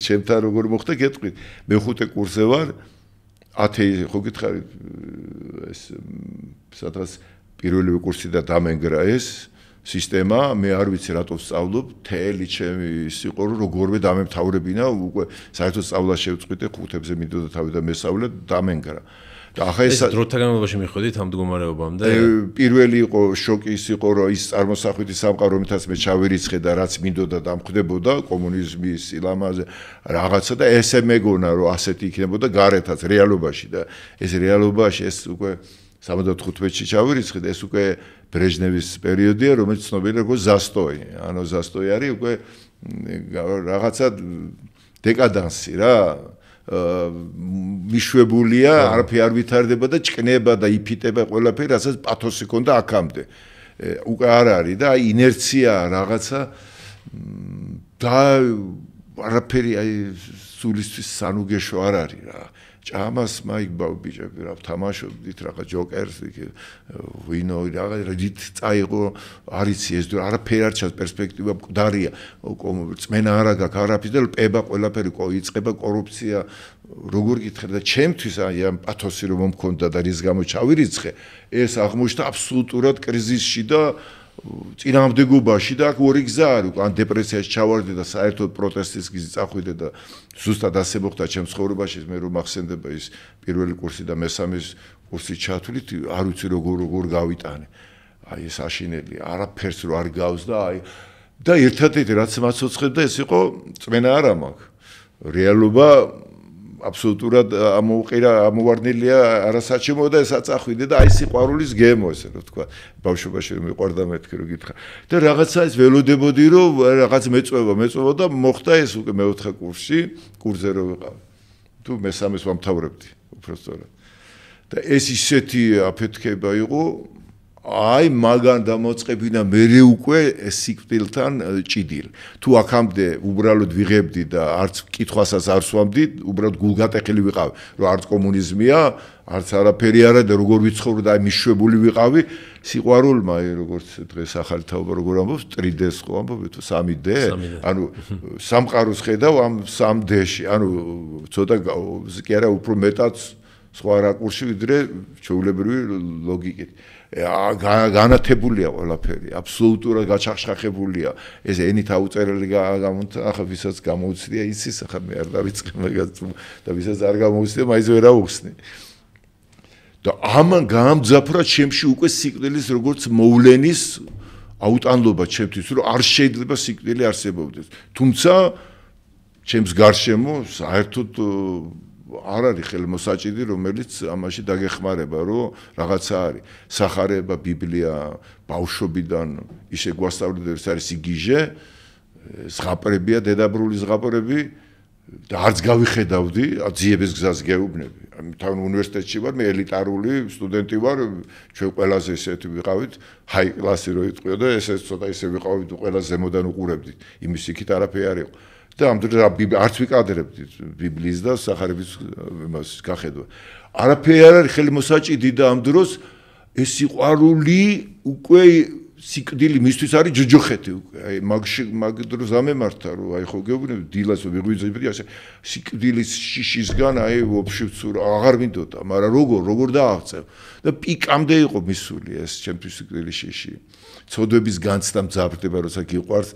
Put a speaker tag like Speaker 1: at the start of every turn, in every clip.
Speaker 1: ჩემთან როგორ მოხდა გეტყვით მეხუთე კურსზე ვარ 10 ხო გითხარით ეს სადღაც პირველი კურსი და დამენგრა ეს სისტემა მე არ ვიცი რატო ვსწავლობ თელი ჩემი ის იყო რომ როგორმე დამემთავრებინა უკვე საერთოდ სწავლა შევწყვიტე ხუთებზე მინდოდა თავი და მესწავლე დამენგრა და ახლა ეს
Speaker 2: დროთა განმავლობაში მიხვედით ამ მდგომარეობამდე
Speaker 1: პირველი იყო შოკი ის იყო რომ ის წარმოსახვითი სამყარო რომელთაც მე ჩავირიცხე და რაც მინდოდა დამხვდებოდა კომუნიზმის სილამაზე რაღაცა და ესე მეგონა რომ ასეთი იქნებოდა გარეთაც რეალობაში და ეს რეალობაში ეს უკვე 75-ში ჩავირიცხე და ეს უკვე ბრეჟნევის პერიოდია რომელიც ცნობილია როგორც ზასტოი ანუ ზასტოი არის უკვე რაღაცა დეკადანსი რა მიშვებულია არაფერი არ ვითარდება და ჭკნება და იფიტება ყველაფერი რასაც პათოსი ქონდა აქამდე უკვე არ არის და ინერცია რაღაცა და არაფერი აი სულისთვის სანუგეშო არ არის რა ჭამას მაიგბავ ბიჭები რა თამაშობდით რაღაც ჯოკერს ვინო რაღაც რით წაიღო არიცი ეს არაფერი არ ჩანს პერსპექტივა მკვდარია წმენა არა გაქვს არაფერი და პება ყველაფერი იწყება კორუფცია როგორ გითხარ და ჩემთვის აი ამ პათოსი რომ მომქონდა და რის გამო ჩავირიცხე ეს აღმოჩნდა აბსოლუტურად კრიზისში და წინააღმდეგობაში და აქ ორი გზა არის ან დეპრესიაში ჩავარდე და საერთოდ პროტესტის გზით წახვიდე და ზუსტად ასე მოხდა ჩემს ცხოვრებაში მე რომ მახსენდება ის პირველი კურსი და მესამე კურსი ჩათვლით არ ვიცი როგორ გავიტანე აი ეს აშინელი არაფერს რო არ გავს და აი და ერთადერთი რაც მაცოცხლდა ეს იყო წმენა არ მაქვს რეალობა აბსოლუტურად ამოვარდნილია არასაჩემო და ესაც ახვიდე და აი სიყვარულის გემო ესე რომ თქვა ბავშვობაში რომ მიყვარდა მეთქი რომ გითხრა და რაღაცა ის ველოდებოდი რომ რაღაც მეწვევა და მოხდა ეს უკვე მეოთხე კურსზე რომ ვიყავ თუ მესამეს ვამთავრებდი უბრალოდ და ეს ისეთი აფეთქება იყო აი მაგან დამოწყებინა მე უკვე სიკვდილთან ჭიდილი თუ აქამდე უბრალოდ ვიღებდი და არც კითხვასაც არ სვამდი უბრალოდ გულგატეხილი ვიყავი რომ არც კომუნიზმია არც არაფერი არა და როგორ ვიცხოვრო და აი მიშვებული ვიყავი სიყვარულმა აი როგორც დღეს ახალი თაობა როგორ ამბობს 3D-ს ხო ამბობთ 3D ანუ სამყაროს ხედავ ამ 3D-ში ანუ ცოტა კი არა უფრო მეტად სხვა რაკურსში ვიდრე ჩვეულებრივი ლოგიკით განათებულია ყველაფერი აბსოლუტურად გაჩახშახებულია ეს ენით აუწერელი ახლა ვისაც გამოუცდია იცის ახლა მე არ დავიწყე მაგას და ვისაც არ გამოუცდია მაინც ვერ აუხსნი და ამან გამძაფრა ჩემში უკვე სიკვდილის როგორც მოვლენის აუტანლობა ჩემთვის რომ არ შეიძლება სიკვდილი არსებობდეს თუმცა ჩემს გარშემო საერთოდ არ არის ხელმოსაჭიდი რომელიც ამაში დაგეხმარება რომ რაღაცა არის სახარება ბიბლია ბავშვობიდან ისე გვასწავლიდა ეს არის იგიჟე ზღაპრებია დედაბრული ზღაპრები და არც გავიხედავდი ძიების გზას გეუბნები თან უნივერსიტეტში ვარ მე ელიტარული სტუდენტი ვარ ჩვენ ყველაზე ესეთი ვიყავით ჰაი კლასი რო იტყვია და ესე ცოტა ისე ვიყავით ყველა ზემოდან უყურებდით იმის იქით არაფერი არ იყო და ამ დროს არც ვიკადრებდი ბიბლიის და სახარების იმას გახედვა. არაფერი არ არის ხელმოსაჭიდი და ამ დროს ეს სიყვარული უკვე სიკვდილი მისთვის არის ჯოჯოხეთი უკვე. აი მაგ დროს ამემართა რომ აი ხო გეუბნები დილას ვიღვიძებდი ასე სიკვდილის შიშისგან აი ვოფშე ვცურ აღარ მინდოდა, მაგრამ როგორ დააღწევ და პიკამდე იყო მისული ეს ჩემთვის სიკვდილის შიში. ცოდვების განცდა მძაფრდება როცა გიყვარს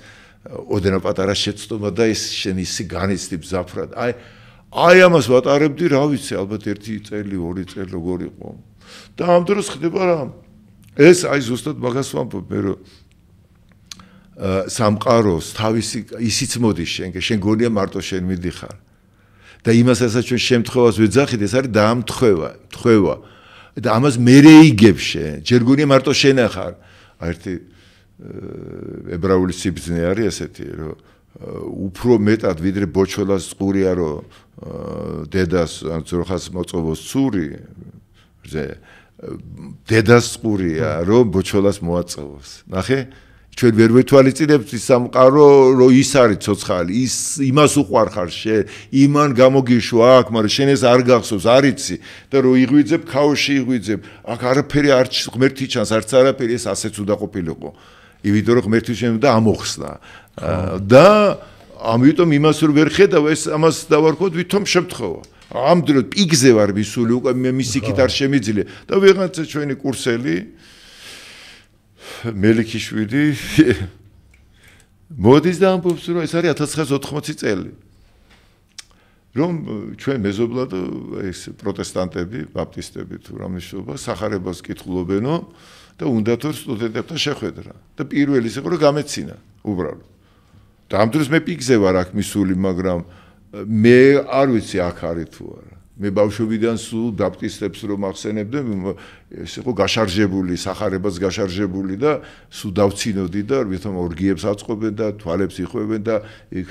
Speaker 1: ოდენა პატარა შეცდომა და ეს შენ ისი განიცდი მძაფრად. აი ამას ვატარებდი, რა ვიცი, ალბათ 1 წელი, 2 წელი როგორ იყო. და ამ დროს ხდება რა. ეს აი ზუსტად მაგას ვამბობ მე რომ სამყაროს თავისი ისიც მოდის შენ გონია მარტო შენ მიდიხარ. და იმასაც ჩვენ შემთხვევას ვეძახით, ეს არის დაამთხვევა. და ამას მერე იგებ შენ. ჯერ გონია მარტო შენ ახარ. ერთი ებრაული სიბრძნე არის ესეთი რომ უფრო მეტად ვიდრე ბოჩოლას წყურია რომ დედას ან ძროხას მოწოვოს ცური დედას წყურია რომ ბოჩოლას მოაწოვოს ნახე ჩვენ ვერ ვეთვალისწინებთ ის სამყარო რომ ის არის ცოცხალი ის იმას უყვარხარ შენ იმან გამოგიშვა აქ მაგრამ შენ ეს არ გახსოვს არიცი და რომ იღვიძებ ქაოსში იღვიძებ აქ არაფერი არ ღმერთი ჩანს არც არაფერი ეს ასეც უნდა ყოფილიყო იმიტომ რომ ღმერთი შენ და ამოხსნა და ამიტომ იმას რომ ვერ ხედავ ეს ამას დავარქოთ ვითომ შემთხვევა ამ დროს პიგზე ვარ მისული უკვე მე მისიქით არ შემიძლია და ვიღაცა ჩვენი კურსელი მელიქიშვილი მოდის და ამბობს რომ ეს არის 1980 წელი რომ ჩვენ მეზობლად ეს პროტესტანტები ბაპტისტები თუ რამიშობა სახარებას კითხულობენო და უნდათ რომ სტუდენტებთან შეხვედრა და პირველი ის იყო რომ გამეცინა უბრალოდ და ამ დროს მე პიგზე ვარ აქ მისული მაგრამ მე არ ვიცი აქ არის თუ არა მე ბავშვობიდან სულ ბაპტისტებს რომ ახსენებდი ეს იყო გაშარჟებული სახარებას გაშარჟებული და სულ დავცინოდი და ვითომ ორგიებს აწყობენ და თვალებს იხვევენ და იქ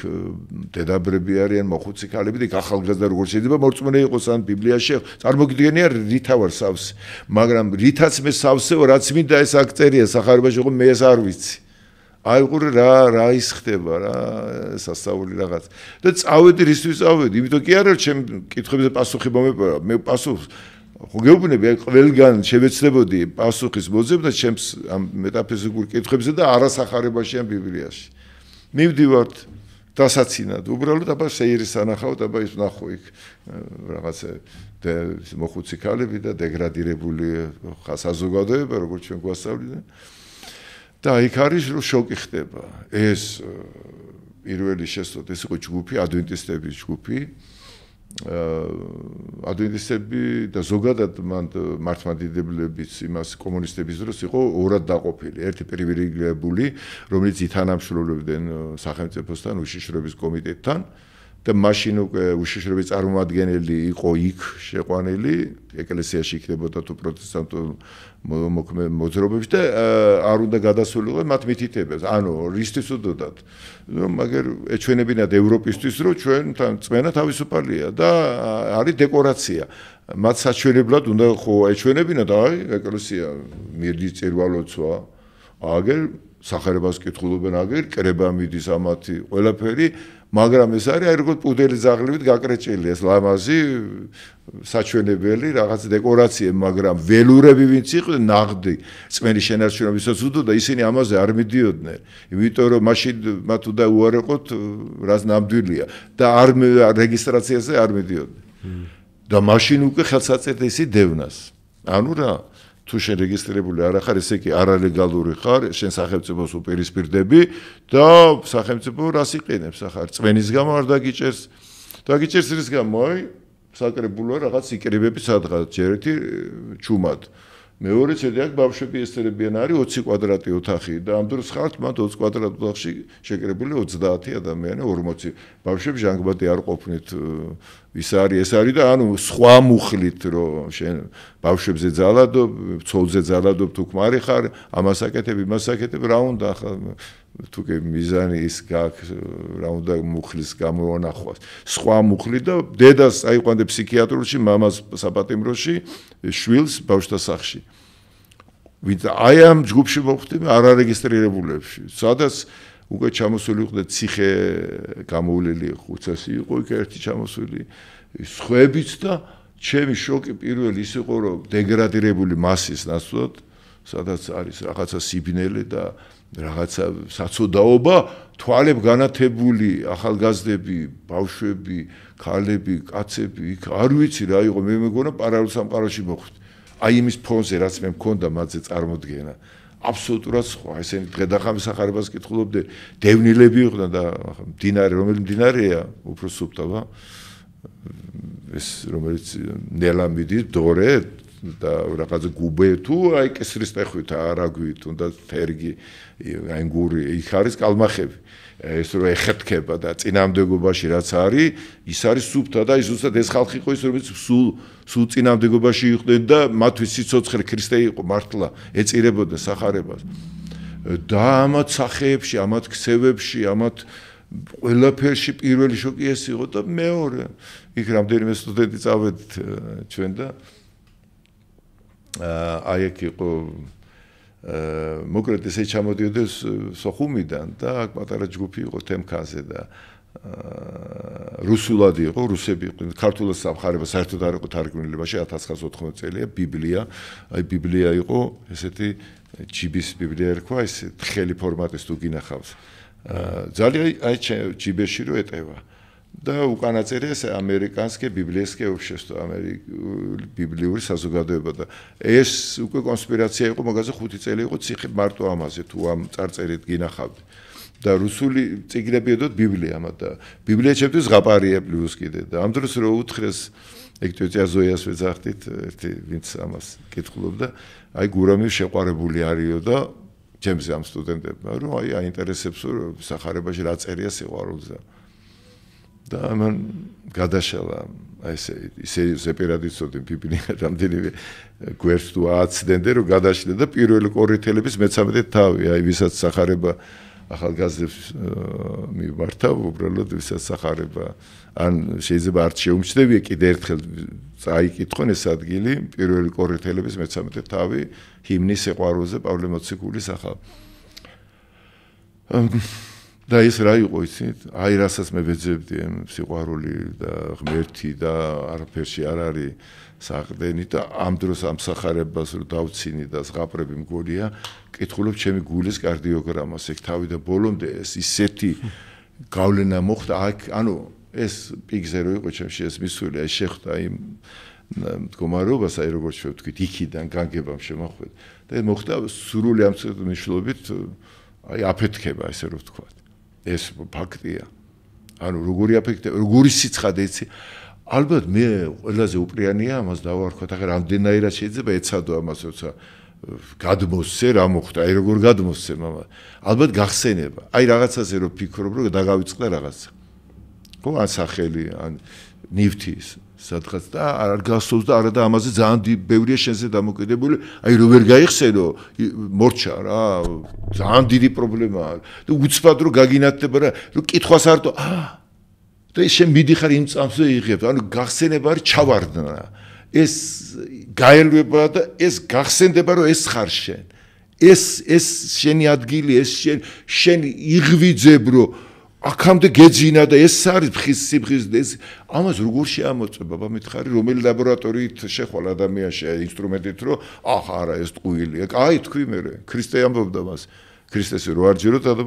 Speaker 1: დედაბრები არიან მოხუცი ქალები და იქ ახალგაზრდა როგორ შეიძლება მორწმუნე იყოს ან ბიბლიაში წარმოგიდგენია რითა ვარ სავსე მაგრამ რითაც მე სავსეო რაც მინდა ეს აქ წერია სახარებაში იყო მე ეს არ ვიცი აი ყურე რა ის ხდება რა სასწაული რაღაც და წავედი რისთვის წავედი იმიტომ კი არა ჩემ კითხვებზე პასუხი მომეპარა მე პასუხს ხო გეუბნები აი ყველგან შევეცდებოდი პასუხის მოძებნა ჩემს ამ მეტაფიზიკურ კითხვებზე და არასახარებაში ან ბიბლიაში მივდივართ დასაცინად უბრალოდ აბა შეირის ანახავთ აბა ის ნახო იქ რაღაცა მოხუცი ქალები და დეგრადირებული საზოგადოება როგორც ჩვენ გვასწავლდნენ და იქ არის რომ შოკი ხდება ეს პირველი შესწორდა ეს იყო ჯგუფი ადვენტისტების ჯგუფი ადვენტისტები და ზოგადად მართლმადიდებლებიც იმას კომუნისტების დროს იყო ორად დაყოფილი ერთი პრივილეგირებული რომელიც ითანამშრომლებდნენ სახელმწიფოსთან უშიშროების კომიტეტთან და მაშინ უკვე უშიშროების წარმომადგენელი იყო იქ შეყვანილი ეკლესიაში იქნებოდა თუ პროტესტანტულ მოძრაობებში და არ უნდა გადასულიყო მათ მითითებას ანუ რისთვის უდოდათ მაგრამ ეჩვენებინათ ევროპისთვის რომ ჩვენთან წმენა თავისუფალია და არის დეკორაცია მათ საჩვენებლად უნდა ხო ეჩვენებინათ აი ეკლესია მირდის წირვალოცვა აგერ სახარებას კითხულობენ აგერ კრება მიდის ამათი ყველაფერი მაგრამ ეს არის აი როგორც პუდელი ზაღლივით გაკრეჭილი ეს ლამაზი საჩვენებელი რაღაც დეკორაცია მაგრამ ველურები ვინც იყვნენ ნაღდი წმენის შენარჩუნებისას უდოდა ისინი ამაზე არ მიდიოდნენ იმიტომ რომ მაშინ მათ უნდა უარეყოთ რაც ნამდვილია და არ რეგისტრაციაზე არ მიდიოდნენ და მაშინ უკვე ხელსაწერდა ისი დევნას ანუ რა თუ შენ რეგისტრირებული არ ხარ ესე კი არალეგალური ხარ შენ სახელმწიფოს უპირისპირდები და სახელმწიფო რას იყენებს ახლა წმენის გამო არ დაგიჭერს რის გამო აი საკრებულო რაღაც იკრიბები სადღაც ჯერეთი ჩუმად მეორე ცედი აქ ბავშვები ესწრებიან არის 20 კვადრატი ოთახი და ამ დროს ხართ მათ 20 კვადრატ ოთახში შეკრებილი 30 ადამიანი 40 ბავშვები ჟანგბადი არ ყოფნით ის არის და ანუ სხვა მუხლით რომ შენ ბავშვებზე ძალადობ, ცოლზე ძალადობ თუ ქმარი ხარ, ამას აკეთებ, იმას აკეთებ, რა უნდა ახლა თუ კი მიზანი ის გაქვს, რა უნდა მუხლის გამონახვას. სხვა მუხლი და დედას აიყვანდა ფსიქიატრში, მამას საპატიმროში, შვილს ბავშვთა სახლში. ვინც აი ამ ჯგუფში მოხვდი არარეგისტრირებულებში, სადაც უკვე ჩამოსული იყო ციხე გამოვლელი ხუცესი იყო იქ ერთი ჩამოსული სხვებიც და ჩემი შოკი პირველი ის იყო რომ დეგრადირებული მასის ნაცვლად სადაც არის რაღაცა სიბნელე და რაღაცა საცოდაობა თვალებ განათებული ახალგაზრდები ბავშვები ქალები კაცები იქ არ ვიცი რა იყო მე მეგონა პარალელ სამყაროში მოხვდი აი იმის ფონზე რაც მე მქონდა მათზე წარმოდგენა აბსოლუტურად სხვა ესენი დღედახამის სახარებას კითხულობდნენ დევნილები იყვნენ და მდინარე რომელი მდინარეა უფრო სუფთავა ეს რომელიც ნელა მიდის დორე და რაღაც გუბე თუ აი კესრის ტეხვით არაგვით უნდა თერგი აი გური იქ არის კალმახები ეს რო ეხეთქება და წინამდებობაში რაც არის ის არის სუფთა და ის უბრალოდ ეს ხალხი იყო ის რომელიც სულ წინამდებობაში იყვნენ და მათთვის სიცოცხლე ქრისტე იყო მართლა ეწირებოდა სახარებას და ამათ სახეებში ამათ ქსევებში ამათ ყველაფერში პირველი შოკი ეს იყო და მეორე იქ რამდენიმე სტუდენტი წავედით ჩვენ და აი ეგ იყო მოკლედ ესე ჩამოდიოდა სოხუმიდან და აქ პატარა ჯგუფი იყო თემქაზე და რუსულად იყო რუსები იყვნენ ქართულად სამხარება საერთოდ არ იყო თარგმნილებაში 1980 წელია ბიბლია აი ბიბლია იყო ესეთი ჯიბის ბიბლია ერქვა ეს თხელი ფორმატის თუ გინახავს ძალიან აი ჯიბეში რო ეტევა და უკანა წერია ეს ამერიკანსკე ბიბლიესკე общество ბიბლიური საზოგადოება და ეს უკვე კონსპირაცია იყო მაგაზე 5 წელი იყო ციხე მარტო ამაზე თუ ამ წარწერით გინახავდი და რუსული წიგნები ედოთ ბიბლიამა და ბიბლია ჩემთვის ზღაპარია პლუს კიდე და ამ დროს რო უთხრეს ეგ ზოიას ვეძახდით ერთი ვინც ამას კითხულობდა აი გურამი შეყვარებული არისო და ჩემზე ამ სტუდენტებმა რომ აი აინტერესებს რომ სახარებაში რა წერია სიყვარულზე და მან გადაშალა აი ესე ზეპირადიც წოდე ბიბლია რამდენიმე გვერდს თუ ააცდენდე რომ გადაშლა და პირველი კორითელების მე-13 თავი აი ვისაც სახარება ახალგაზრდებს მიმართა უბრალოდ ვისაც სახარება ან შეიძლება არ შეუმჩნევია კიდე ერთხელ წაიკითხონ ეს ადგილი პირველი კორითელების მე-13 თავი ჰიმნის სიყვარულზე პავლე მოციქულის ახალ და ეს რა იყო იცით? აი რასაც მე ვეძებდი ამ სიყვარული და ღმერთი და არაფერში არ არის საყრდენი და ამ დროს ამ სახარებას რო დავცინი და ზღაპრები მგონია, კითხულობ ჩემი გულის კარდიოგრამას, ეგ თავი და ბოლომდე ეს ისეთი გავლენა მოხდა, აქ ანუ ეს პიგზე რო იყო ჩემში ეს მისული, აი შეხვდა იმ მდგომარეობას, აი როგორც შევთქვით, იქიდან განგებამ შემოხვედა და მოხდა სრული ამ მნიშვნელობით აი აფეთქება, ესე რომ ვთქვათ. ეს ფაქტია. ანუ როგორი აფექტია, როგორი სიცხადე იცი. ალბათ მე ყველაზე უპრიანია ამას დავარქვათ, ახლა რამდენაირად შეიძლება ეცადო ამას, როცა გადმოსცე რა მოხდა, აი როგორ გადმოსცე მამა. ალბათ გახსენება. აი რაღაცაზე რომ ფიქრობ, რომ დაგავიწყდა რაღაცა. ხო, ან სახელი, ან ნივთის სადღაც და არ გასწოვს და არა და ამაზე ძალიან ბევრია შენზე დამოკიდებული, აი რო ვერ გაიხსენო, მორჩა რა, ძალიან დიდი პრობლემაა და უცბად რო გაგინათდება რა, რო კითხვას არტო, და შენ მიდიხარ იმ წამსზე იღებ, ანუ გახსენება არის ჩავარდნა. ეს გაელვება და ეს გახსენდება რომ ეს ხარ შენ. ეს შენი ადგილი, ეს შენ იღვიძებ რომ აქამდე გეძინა და ეს არის ფხის სიფხის ეს ამას როგორ შეამოწმე ბაბა მითხარი რომელი ლაბორატორიით შეხვალ ადამიანში ინსტრუმენტით რომ ახ არა ეს ტყუილია აი თქვი მე ქრისტე ამბობდა მას ქრისტეს რო არ ჯეროთ და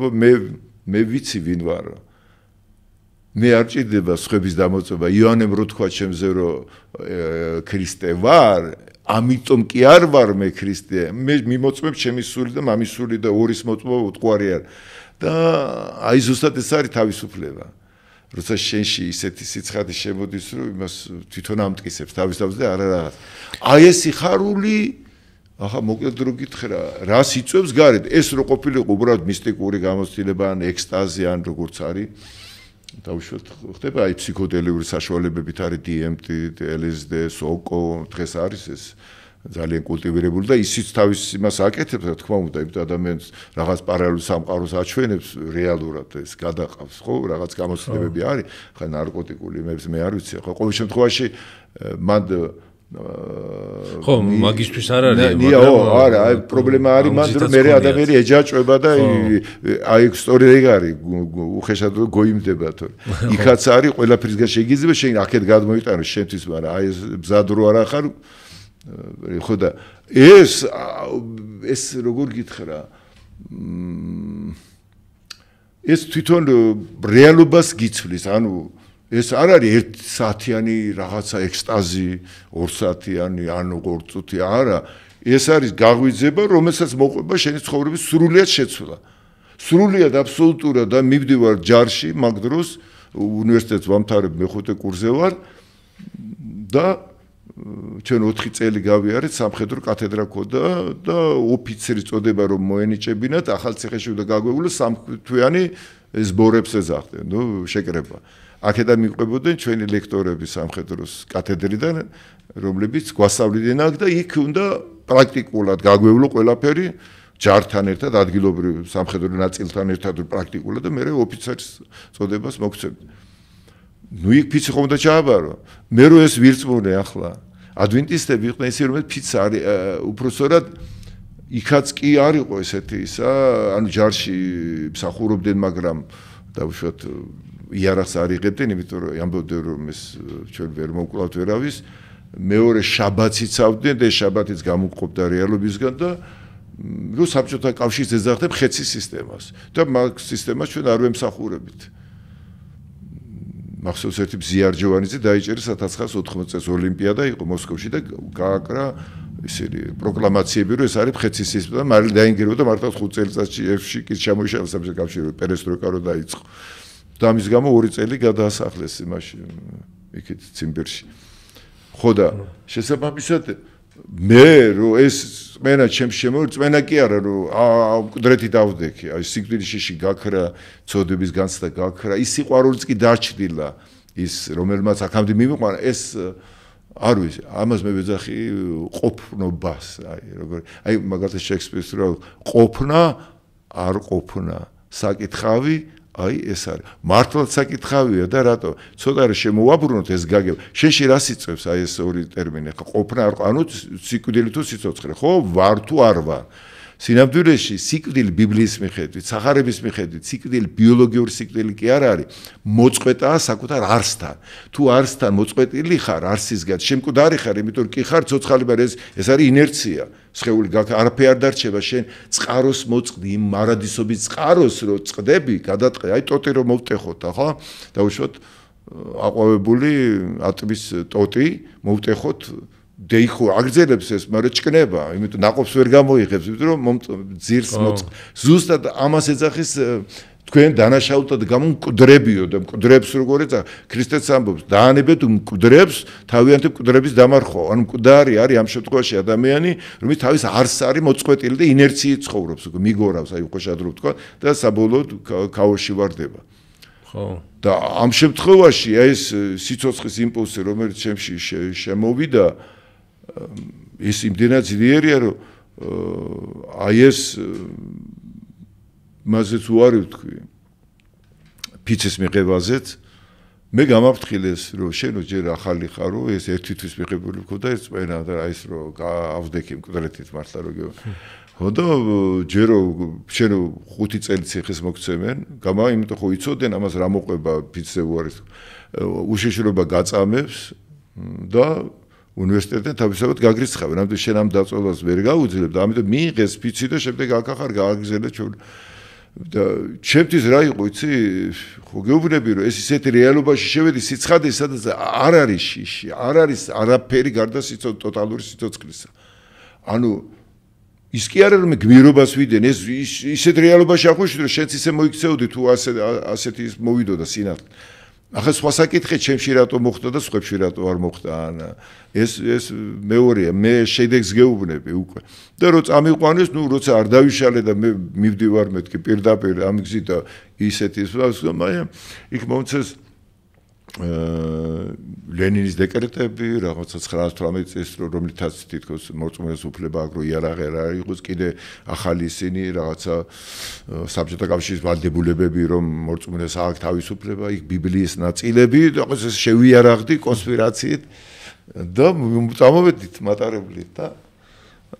Speaker 1: მე ვიცი ვინ ვარ მე არ ჭირდება სხვების დამოწმება იონემ რო თქვა ჩემზე რომ ქრისტე ვარ ამიტომ კი არ ვარ მე ქრისტე მე მიმოწმებ ჩემი სული და მამის სული და ორის მოწმობა უტყვარი არ და აი ზუსტად ეს არის თავისუფლება. როცა შენში ისეთი სიცხადე შემოდის, რომ იმას თვითონ ამტკიცებს თავის თავს და არა რაღაც. აი ეს სიხარული, ახლა მოკლედ რო გითხრა, რას იწვევს გარეთ? ეს რო ყოფილიყო უბრალოდ მისტიკური გამოცდილება ან ექსტაზი ან როგორც არის. დავუშვათ ხდება აი ფსიქოდელიური საშუალებებით არის DMT, LSD, SOCO, დღეს არის ეს ძალიან კულტივირებული და ისიც თავის იმას აკეთებს, რა თქმა უნდა, იმიტომ ადამიანს რაღაც პარალელურ სამყაროს აჩვენებს რეალურად ეს გადაყავს, ხო, რაღაც გამოცდილებები არის, ხა ნარკოტიკული იმებს მე არ ვიცი, ხო, ყოველ შემთხვევაში მან
Speaker 2: ხო, მაგისთვის არ არის,
Speaker 1: მაგრამ არა, აი პრობლემა არის მან რომ მე ადამიანი ეჯაჭვება და აი სტორი ეგ არის, უხეშად გოიმდება თორე. იქაც არის ყველაფრისგან შეიძლება შენ აქეთ გადმოიტანო შენთვის, მაგრამ აი ეს მზად რო არ ახარ ხო და ეს როგორ გითხრა ეს თვითონ რეალობას გიცვლის ანუ ეს არ არის 1 საათიანი რაღაცა ექსტაზი 2 საათიანი ანუ 2 წუთი არა ეს არის გაღვიძება რომელსაც მოყვება შენი ცხოვრების სრულიად შეცვლა სრულიად აბსოლუტურად და მივდივარ ჯარში მაგ დროს უნივერსიტეტს ვამთავრებ მე-5 კურსზე ვარ და ჩვენ 4 წელი გავიარეთ სამხედრო კათედრა ქონდა და ოფიცერის წოდება რომ მოენიჭებინათ ახალციხეში და გაგვეულო სამთვიანი ზბორებს ეძახდნენ ნუ შეკრება აქედან მიყვებოდნენ ჩვენი ლექტორები სამხედროს კათედრიდან რომლებიც გვასწავლიდნენ აქ და იქ უნდა პრაქტიკულად გაგვეულო ყველაფერი ჯართან ერთად ადგილობრივ სამხედრო ნაწილთან ერთად პრაქტიკულად და მე ოფიცერის წოდებას მოგცემდი ნუ იქ ფიცი ხომ და ჩააბარო მე რო ეს ვირწმუნე ახლა ადვენტისტები იყვნენ ისე რომ ფიცი არის უпроსორად იქაც კი არ იყო ესეთი ისა ანუ ჯარში მსახურობდნენ მაგრამ დავუშვათ იარაღს არ იღებდნენ იმიტომ რომ ამბობდნენ რომ ეს ჩვენ ვერ მოვკლავთ ვერავის მეორე შაბათს იცავდნენ და ეს შაბათიც გამომყოფდა რეალობისგან და რომ საბჭოთა კავშირს ეძახდებ ხეცის სისტემას და მაგ სისტემას ჩვენ არ ვემსახურებით. მახსოვს ერთი ბზიარჯოვანიძე დაიჭერა 1980 წელს ოლიმპიადა იყო მოსკოვში და გააკრა ისეთი პროკლამაციები რომ ეს არის ხეცის სისტემა და მალე დაინგრევა და მართლა 5 წელიწადში კი ჩამოიშალა საბჭოთა კავშირი პერესტროიკა რო დაიწყო. და ამის გამო 2 წელი გადაასახლეს იმაში იქით ციმბირში. ხო და შესაბამისად მე რომ ეს წმენა ჩემს შემოწმენა კი არა რომ მკვდრეთი დავდექი აი სიკვდილში გაქრა წოდების განცდა გაქრა ის სიყვარულიც კი დაჩრდილა ის რომელმაც აქამდე მიმიყვანა ეს არ ვიცი ამას მე ვეძახი ყოფნობას აი როგორ აი მაგალითად შექსპირის რა ყოფნა არ ყოფნა საკითხავი აი ეს არის მართლაც საკითხავია და რატო ცოტა რა შემოვაბრუნოთ ეს გაგება შენში რა სიწევს აი ეს ორი ტერმინი ხო ყოფნა არ ანუ სიკვდილი თუ სიცოცხლე ხო ვარ თუ არ ვარ სინამდვილეში სიკვდილი ბიბლიის მიხედვით სახარების მიხედვით სიკვდილი ბიოლოგიური სიკვდილი კი არ არის მოწყვეტაა საკუთარ არსთან თუ არსთან მოწყვეტილი ხარ არსისგან შემკვდარი ხარ იმიტომ კი ხარ ცოცხალი მაგრამ ეს არის ინერცია სხეული არაფერი არ დარჩება შენ წყაროს მოწყდი იმ მარადისობის წყაროს რო წდები გადატყე აი ტოტი რომ მოვტეხოთ ხო დაუშვათ აყვავებული ატმის ტოტი მოვტეხოთ დეიხო აგრძელებს ეს მაგრამ ჭკნება იმიტომ ნაყოფს ვერ გამოიღებს იმიტომ რომ ძირს ზუსტად ამას ეძახის თქვენ დანაშაულად გამომკვდრებიო და მკვდრებს როგორ ეძახ ქრისტეც ამბობს დაანებეთ მკვდრებს თავიანთი მკვდრების დამარხვა ანუ მკვდარი არის ამ შემთხვევაში ადამიანი რომელიც თავის არსს არის მოწყვეტილი და ინერციით ცხოვრობს მიგორავს აი უხოშად რო ვთქვა და საბოლოოდ ქაოსში ვარდება ხო და ამ შემთხვევაში აი ეს სიცოცხლის იმპულსი რომელიც ჩემში შემოვიდა ის იმდენად ძლიერია რომ აი ეს მაზეც უარი ვთქვი ფიცის მიღებაზეც მე გამაფრთხილეს რომ შენო ჯერ ახალი ხარო ეს ერთთვის მიღებული მქონდა ეს წვენა და აი ეს რომ ავდექი მკვდრეთით მართლა როგორ ხო და ჯერო შენო 5 წელი ციხეს მოგცემენ გამა იმიტომ ხო იცოდნენ ამას რა მოყვება ფიცზე უარი უშეშრობა გაწამებს და უნივერსიტეტიდან თავისუფლად გაგრიცხავენ ამიტომ შენ ამ დაწოლას ვერ გაუძლებ და ამიტომ მიიღეს ფიცი და შემდეგ აკახარ გააგზელე ჩვენ და ჩემთვის რა იყო იცი ხო გეუბნები რომ ეს ისეთი რეალობაში შევედი სიცხადე სადაც არ არის შიში არ არის არაფერი გარდა ტოტალური სიცოცხლისა ანუ ის კი არა რომ გმირობას ვიდენ ეს ისეთ რეალობაში აღვნიშნე რომ შენც ისე მოიქცეოდი თუ ასეთი ის მოვიდოდა სინათლე ახლა სხვა საკითხი ჩემში რატო მოხდა და სხვებში რატო არ მოხდა ან ეს მეორეა მე შედეგს გეუბნები უკვე და რო წამიყვანეს ნუ როცა არ დავიშალე და მე მივდივარ მეთქი პირდაპირ ამ გზით და ისეთი მაგრამ იქ მომწეს ლენინის დეკრეტები რაღაცა 1918 წელს რომლითაც თითქოს მოწმეს უფლება აგრო იარაღი არ იყოს კიდე ახალი ისინი რაღაცა საბჭოთა კავშირის ვალდებულებები რომ მოწმეს აქვს თავისუფლება იქ ბიბლიის ნაწილები რაღაც ეს შევიარაღდი კონსპირაციით და წამოვედით მატარებლით და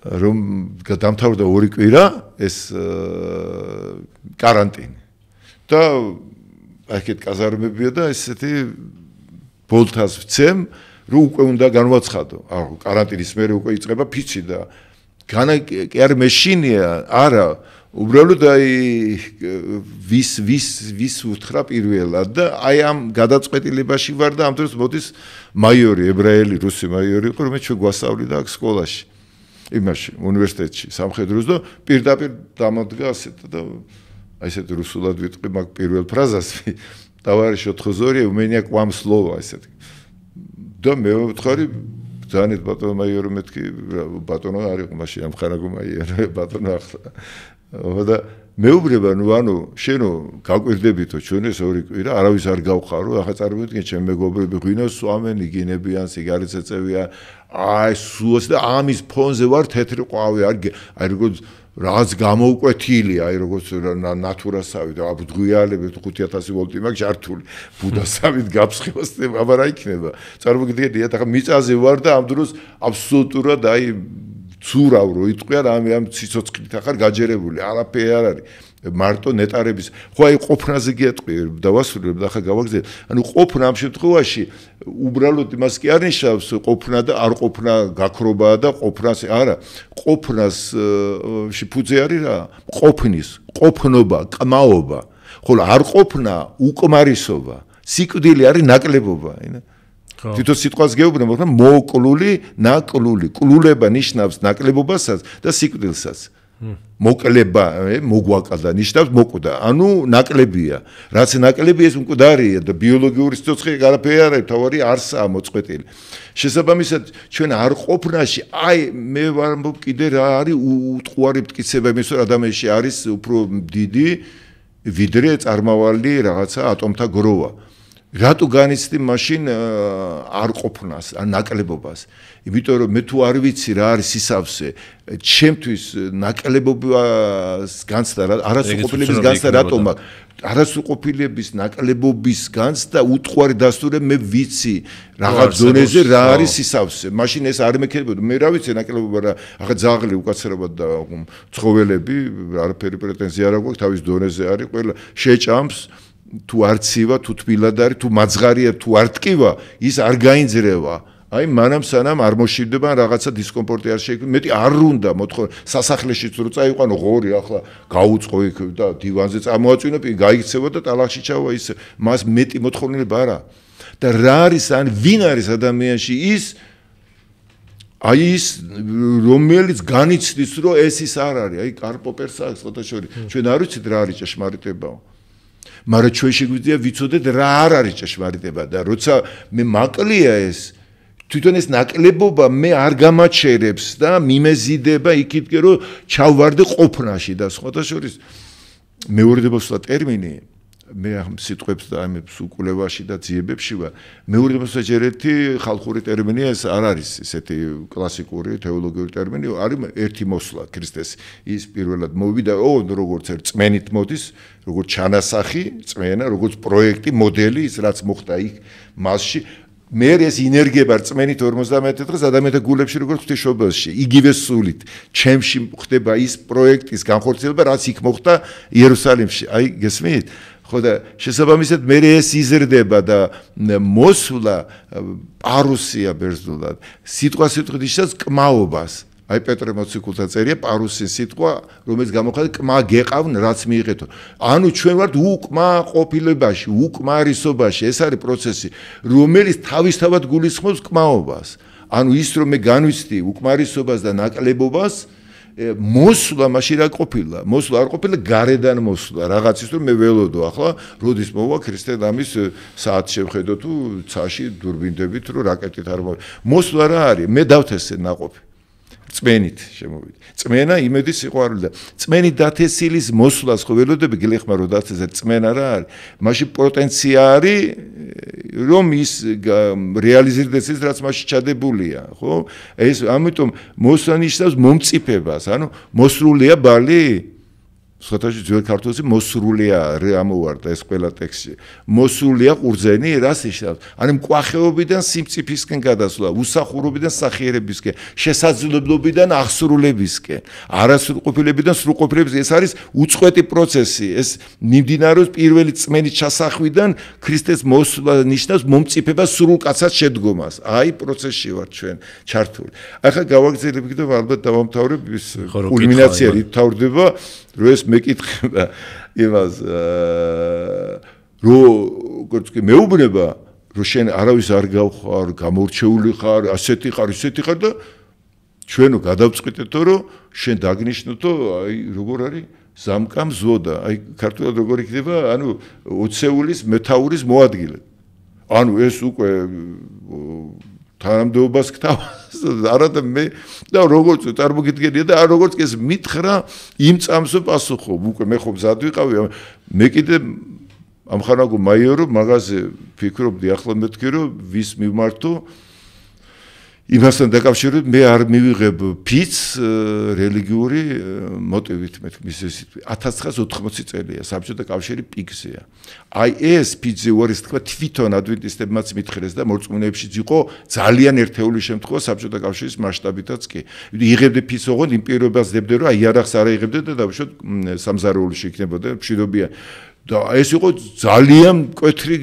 Speaker 1: რომ დამთავრდა 2 კვირა ეს каранტინი და აქეთ კაზარმებია და ესეთი ბოლთას ვცემ რომ უკვე უნდა განვაცხადო აუ каранტინის მერე უკვე იწყება ფიცი და კი არ მეშინია არა უბრალოდ აი ვის უთხრა პირველად და აი ამ გადაწყვეტილებაში ვარ და ამ დროს მოდის მაიორი ებრაელი რუსი მაიორი იყო რომ ჩვენ გვასწავლიდა აქ სკოლაში იმაში უნივერსიტეტში სამხედროს და პირდაპირ დამადგა ასეთ და აი ესეთ რუსულად ვიტყვი მაგ პირველ ფრაზას товарищ отхозори у меня к вам слово ასეთ და მე ვთხარი ძალიან ბატონო მაიორი მეთქი ბატონო არის მაშინ ამ ხარაგო მაიორი ბატონო ახლა და მეუბრება ნუ ანუ შენო გაკვირდებითო ჩვენ ეს 2 კვირა არავის არ გავხარო ახლა წარმოვიდგინე ჩემ მეგობრები ღვინოს სვამენ იგინებიან სიგარეტს ეწევიან აი სუოს და ამის ფონზე ვარ თეთრი ყვავი აი როგორც რაც გამოვკვეთილი აი როგორც ნატურასავი და აბდღვიალებით 5000 ვოლტი მაგ ჟართული ბუდასავით გაფსხევას აბა რა იქნება წარმოგიდგენიათ ახლა მიწაზე ვარ და ამ დროს აბსოლუტურად აი ცურავ რო იტყვიან ამ ციცოცხლით ახარ გაჯერებული არაფერი არ არის მარტო ნეტარების ხო აი ყოფნაზე გეტყვი დავასრულებ და ახლა გავაგზავნე ანუ ყოფნა ამ შემთხვევაში უბრალოდ იმას კი არ ნიშნავს ყოფნა და არ ყოფნა გაქრობაა და ყოფნას არა ყოფნას ფუძე არის რა ყოფნის ყოფნობა კმაობა ხოლო არ ყოფნა უკმარისობა სიკვდილი არის ნაკლებობა თვითონ სიტყვას გეუბნებ მაგრამ მოკლული ნაკლული კლულება ნიშნავს ნაკლებობასაც და სიკვდილსაც მოკლება მოგვაკალდა ნიშნავს მოკვდა ანუ ნაკლებია რაც ნაკლებია ეს მკვდარია და ბიოლოგიური სიცოცხლე არაფერი არ არის თავარი არსაა მოწყვეტილი შესაბამისად ჩვენ არ ყოფნაში აი მე ვარ კიდე რა არის უტყუარი მტკიცება იმის რომ ადამიანში არის უფრო დიდი ვიდრე წარმავალი რაღაცა ატომთა გროვა რატო განიცდი მაშინ არ ყოფნას ან ნაკლებობას იმიტომ რომ მე თუ არ ვიცი რა არის სისავსე ჩემთვის ნაკლებობას განცდა არასრულყოფილების განცდა რატომ აქვს არასრულყოფილების ნაკლებობის განცდა უტყუარი დასტურე მე ვიცი რაღაც ზონეზე რა არის სისავსე მაშინ ეს არ მეკებოდა მე რა ვიცი ნაკლებობა რა ახლა ძაღლი უკაცრავად და ცხოველები არაფერი პრეტენზია არ აქვს თავის დონეზე არის ყველა შეჭამს თუ არ ცივა თუ თბილად არის თუ მაძღარია თუ არ ტკივა ის არ გაინძრევა აი მანამ სანამ არ მოშივდება რაღაცა დისკომფორტი არ შეიქმნება მეტი არ უნდა მოთხოვ სასახლეშიც რო წაიყვანო ღორი ახლა გაუწყო იქ და დივანზე წამოაწვინო გაიქცევა და ტალახში ჩავა ის მას მეტი მოთხოვნილება არა და რა არის ან ვინ არის ადამიანში ის აი ის რომელიც განიცდის რომ ეს ის არ არის აი კარპოპერსა სხვადასხვა ჩვენ არ ვიცით რა არის ჭეშმარიტებაო მაგრამ ჩვენ შეგვიძლია ვიცოდეთ რა არ არის ჭეშმარიტება და როცა მე მაკლია ეს თვითონ ეს ნაკლებობა მე არ გამაჩერებს და მიმეზიდება იქითკე რომ ჩავვარდე ყოფნაში და სხვადასხვა მეორდებოსა ტერმინი მე ამ სიტყვებს და ამ უკულევაში და ძიებებში ვარ მეორდებოსა ჯერ ერთი ხალხური ტერმინია ეს არ არის ესეთი კლასიკური თეოლოგიური ტერმინი არის ერთი მოსვლა ქრისტეს ის პირველად მოვიდა როგორც ერთ წმენით მოდის როგორც ჩანასახი წმენა როგორც პროექტი მოდელი ის რაც მოხდა იქ მასში მე ეს ინერგება რწმენით 51 დღეს ადამიანთა გულებში როგორც ღვთისმშობელში იგივე სულით ჩემში ხდება ის პროექტის განხორციელება რაც იქ მოხდა იერუსალიმში აი გესმით ხო და შესაბამისად მე ეს იზრდება და მოსვლა პარუსია ბერძნულად სიტყვით ნიშნავს კმაობას აი პეტრე მოციქულთა წერია პარუსი სიტყვა რომელიც გამოხდა კმა გეყავ რაც მიიღეთო ანუ ჩვენ ვართ უკმა ყოფილებაში უკმარისობაში ეს არის პროცესი რომელიც თავისთავად გულისხმობს კმაობას ანუ ის რომ მე განვიცდი უკმარისობას და ნაკლებობას მოსვლა მაშინ რა ყოფილა მოსვლა არ ყოფილა გარედან მოსვლა რაღაცის რომ მე ველოდო ახლა როდის მოვა ქრისტე ამის საათ შევხედო თუ ცაში დურბინდებით რომ რაკეტით არ მოსვლა რა არის მე დავთესე ნაყოფი წმენით შემოვიდი. წმენა იმედი სიყვარული და წმენით დათესილის მოსვლას ხო ველოდები გლეხმა რომ დათესე წმენა რა არის. მაშინ პოტენცია არის რომ ის რეალიზირდეს ის რაც მაშინ ჩადებულია, ხო? ეს ამიტომ მოსვლა ნიშნავს მომწიფებას, ანუ მოსრულია ბალი სხვათაშორის ძველ ქართულში მოსრულია ამოვარდა ეს ყველა ტექსტი. მოსრულია ყურძენი რას ნიშნავს? ანუ მკვახეობიდან სიმწიფისკენ გადასვლა, უსახურობიდან სახიერებისკენ, შესაძლებლობიდან აღსრულებისკენ, არასრულყოფილებიდან სრულყოფილებისკენ. ეს არის უწყვეტი პროცესი. ეს მიმდინარეობს პირველი წმენის ჩასახვიდან ქრისტეს მოსვლა ნიშნავს მომწიფებას სრულკაცად შედგომას. აი პროცესში ვართ ჩვენ ჩართული. ახლა გავაგრძელებთ და ალბათ დავამთავრებ ის კულმინაცია ვითარდება რო ეს მეკითხება იმას როგორც კი მეუბნება რომ შენ არავის არ გავხარ გამორჩეული ხარ ასეთი ხარ და ჩვენო გადავწყვიტეთო რომ შენ დაგნიშნოთო აი როგორ არის ზამკამ ზოდა აი ქართულად როგორ იქნება ანუ ოცეულის მეთაურის მოადგილე ანუ ეს უკვე თანამდებობას გთავაზ არადა მე და როგორც წარმოგიდგენია და როგორც კი ეს მითხრა იმ წამსო პასუხობ უკვე მე ხო მზად ვიყავი მე კიდე ამხანაგო მაიორო მაგაზე ფიქრობდი ახლა მეთქი რომ ვის მიმართო იმასთან დაკავშირებით მე არ მივიღებ ფიც რელიგიური მოტივით მე მისესით 1980 წელია საბჭოთა კავშირი პიკზეა. აი ეს ფიცი უარის თქვა თვითონ ადვენტისტებმაც მითხრეს და მორწმუნეებშიც იყო ძალიან ერთეული შემთხვევა საბჭოთა კავშირის მასშტაბითაც კი. იღებდე ფიც ოღონდ იმ პირობას დებდე რომ იარაღს არ აიღებდე და დავუშვათ სამზარეულოში იქნებოდა მშვიდობიან. და ეს იყო ძალიან კვეთრი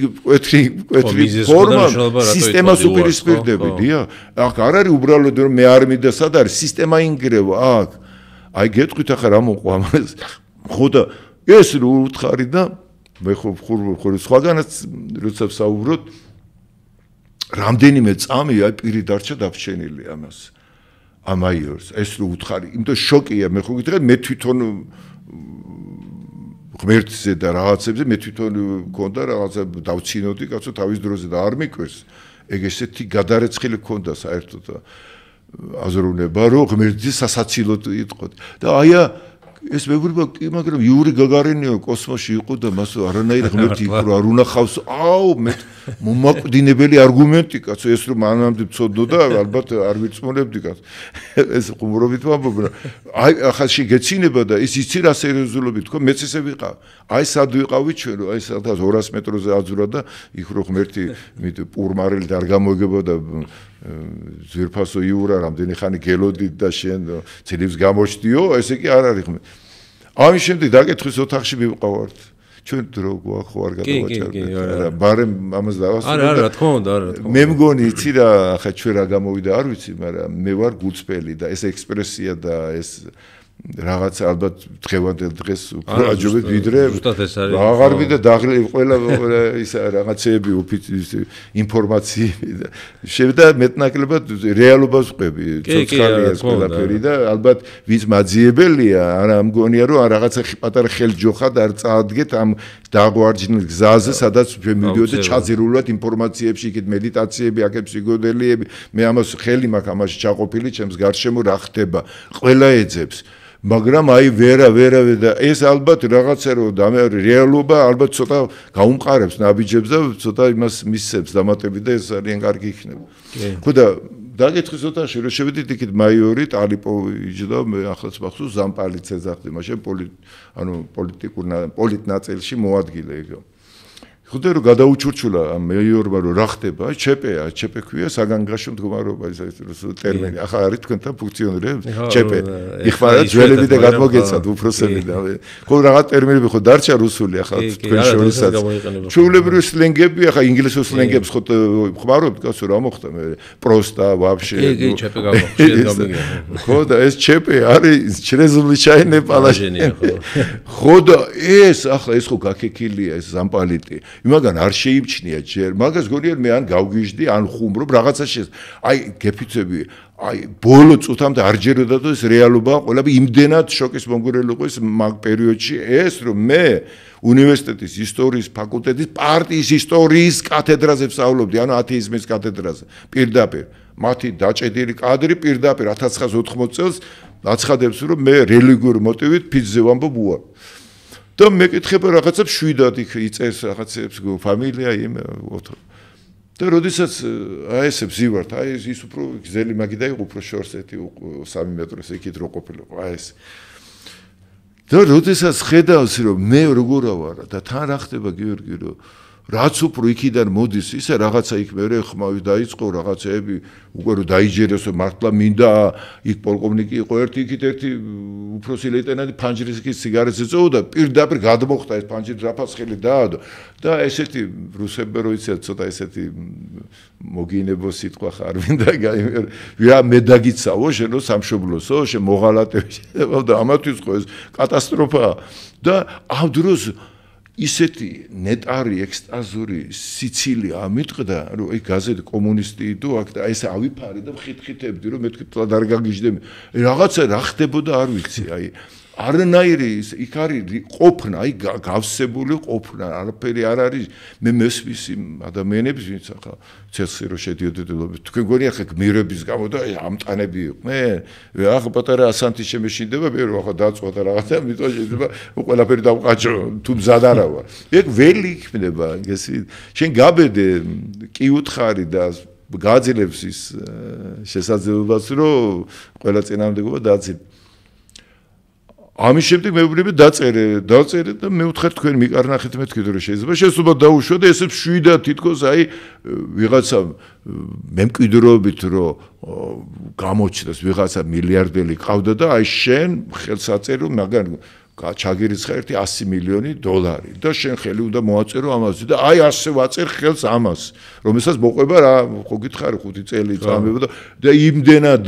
Speaker 1: ფორმა სისტემას უპირისპირდებოდია. აქ არ არის უბრალოდ რომ მე არ მინდა სად არის სისტემა ინგრევა აქ. აი გეტყვით ახლა რა მოყვა ამას. ხო და ეს რო უთხარი და მე ხო სხვაგანაც როცა ვსაუბრობ რამდენიმე წამი აი პირი დარჩა დაფშენილი ამას. ამაიორს ეს რო უთხარი იმიტომ შოკია მე ხო გითხრა მე თვითონ ღმერთზე და რაღაცებზე მე თვითონ მქონდა რაღაცა დავცინოდი კაცო თავის დროზე და არ მიკვეს ეგ ესეთი გადარეცხილი მქონდა საერთოდ აზროვნება რომ ღმერთზე სასაცილოდ იტყოდ და აია ეს მეგობრებო კი მაგრამ იური გაგარინიო კოსმოსში იყო და მას არანაირი ღმერთი იყო არ უნახავს აუ მე მომაკვდინებელი არგუმენტი კაცო ეს რომ მანამდე ვწოდნოდა ალბათ არ ვიწმუნებდი კაცო ეს ხუმრობით ვამბობ აი ახლა შეგეცინება და ის იცი რა სერიოზულობით თქო მეც ესე ვიყავ აი სად ვიყავი ჩვენ რომ აი სადღაც 200 მეტროზე აძვრა და იქ რო ღმერთი პურმარელი არ გამოიგებოდა ზირფასო იურა რამდენი ხანი გელოდით და შენ ძლივს გამოჩდიო ესე კი არ არის ხმე ამის შემდეგ დაკითხვის ოთახში მივყავართ ჩვენ დრო გვაქვს ხო არ გადავაჭარბეთ ბარემ ამას დავასრულე
Speaker 2: არა რა თქმა უნდა არა
Speaker 1: მე მგონი იცი რა ახლა ჩვენ რა გამოვიდა არ ვიცი მაგრამ მე ვარ გულწრფელი და ეს ექსპრესია და ეს რაღაცა ალბათ დღევანდელ დღეს უფრო აჯობეთ ვიდრე აღარ ვიდა დაღლი ყველა ის რაღაცეები ინფორმაციები და შევიდა მეტნაკლებად რეალობას ვყვები ცოცხალია ეს ყველაფერი და ალბათ ვინც მაძიებელია არა მგონია რომ რაღაცა პატარა ხელჯოხად არ წაადგეთ ამ დაგვარჯნილ გზაზე სადაც მივიდიოდე ჩაძირულად ინფორმაციებში იქით მედიტაციები აქ ფსიქოდელიები მე ამას ხელი მაქვს ამაში ჩაყოფილი ჩემს გარშემო რა ხდება ყველა ეძებს მაგრამ აი ვერა და ეს ალბათ რაღაცა რომ რეალობა ალბათ ცოტა გაუმყარებს ნაბიჯებს და ცოტა იმას მისცემს დამატებით და ეს ძალიან კარგი იქნება. ხო და დაგეთხის ოთახში რომ შევიდით იქით მაიორი ტალიპოვიჩი და მე ახლაც მახსოვს ზამპალიც ეძახდი მაშინ პოლიტ ნაწილში მოადგილე ეგ. ხოდა რომ გადაუჩურჩულა ამ მეიორმა რომ რა ხდება ჩეპეა ჩეპე ქვია საგანგაშო მდგომარეობა ის ტერმინი ახლა არის თქვენთან ფუნქციონირებს ჩეპე იხმარა ძველები და გადმოგეცათ უფროსები და ხო რაღაც ტერმინები ხო დარჩა რუსული ახლა თქვენ შორისაც ჩვეულებრივი სლენგები ახლა ინგლისურ სლენგებს ხო ხმარობთ კაცო რა მოხდა მე პროსტა ვაფშე
Speaker 2: ჩეპე გამოგხსენდა
Speaker 1: ხო და ეს ჩეპე არის ჩრეზულიშაინე პალაჟენია ხო და ეს ახლა ეს ხო გაქექილია ეს ზამპალიტი იმაგან არ შეიმჩნია ჯერ მაგას გონიერ მე ან გავგიჟდი ან ხუმრობ რაღაცა აი გეფიცები აი ბოლო წუთამდე არ ჯეროდა და ეს რეალობა ყველა იმდენად შოკის მომგვრელი იყო ეს მაგ პერიოდში ეს რომ მე უნივერსიტეტის ისტორიის ფაკულტეტის პარტიის ისტორიის კათედრაზე ვსწავლობდი ანუ ათეიზმის კათედრაზე პირდაპირ მათი დაჭედილი კადრი პირდაპირ 1980 წელს აცხადებს რომ მე რელიგიური მოტივით ფიცზე ვამბობ უარ და მეკითხება რაღაცა შვიდად იქ იწერს რაღაცებს ფამილია იმ და როდესაც აი ესე ვზივართ აი ის უფრო გზელი მაგიდა იყო უფრო შორსეთი 3 მეტროს იქით რო ყოფილიყო აი ეს და როდესაც ხედავს რომ მე როგორ ავარა და თან რა ხდება გიორგი რომ რაც უფრო იქიდან მოდის ისე რაღაცა იქ მე ხმავი დაიწყო რაღაცეები უკვე რომ დაიჯერეს მართლა მინდა იქ პოლკოვნიკი იყო ერთი უფროსი ლეიტენანტი ფანჯრის იქ სიგარეტს ეწოდა პირდაპირ გადმოხდა ეს ფანჯრი რაფასხელი დაადო და ესეთი რუსები რო იცით ცოტა ესეთი მოგინებო სიტყვა ხარ მინდა რა მე დაგიცავო შენო სამშობლოსო შენ მოღალატე და ამათვის ხო ეს კატასტროფაა და ამ დროს ისეთი ნეტარი ექსტაზური სიცილი ამიტყდა რომ აი გაზეთი კომუნისტი იდო აქ და ესე ავიფარი და ხითხითებდი რომ მე თქვი არ გაგიჟდები რაღაცა რა ხდებოდა არ ვიცი აი არანაირი იქ არის ყოფნა აი გავსებული ყოფნა არაფერი არ არის მე მესვის იმ ადამიანებს ვინც ახლა ცეცხლში რო შედიოდნენ თქვენ გონი ახლა გმირების გამო და აი ამტანები იყვნენ ახლა პატარა ასანთი შემეშინდება მე რო ახლა დაწვა რაღაცა მიტყვა შეიძლება ყველაფერი დავყაჭო თუ მზად არა ვარ ეგ ველი იქნება ეგ შენ გაბედე კი უთხარი და გააძლევს ის შესაძლებლობას, რომ ყველა წინააღმდეგობა დააძილო. ამის შემდეგ მეუბნები დაწერე და მე ვთხარ თქვენ მიკარნახეთ მეთქი რომ შეიძლება შესაძლოა დაუშვა და ესე შვიდა თითქოს აი ვიღაცა მე მკვიდრობით რომ გამოჩნდეს ვიღაცა მილიარდელი ყავდა და აი შენ ხელს აწერო მაგან ჩაგირიცხა ერთი 100 მილიონი დოლარი და შენ ხელი უნდა მოაწერო ამაზე და აი ასე ვაწერ ხელს ამას რომელსაც მოყვება რა ხო გითხარი 5 წელი წამება და იმდენად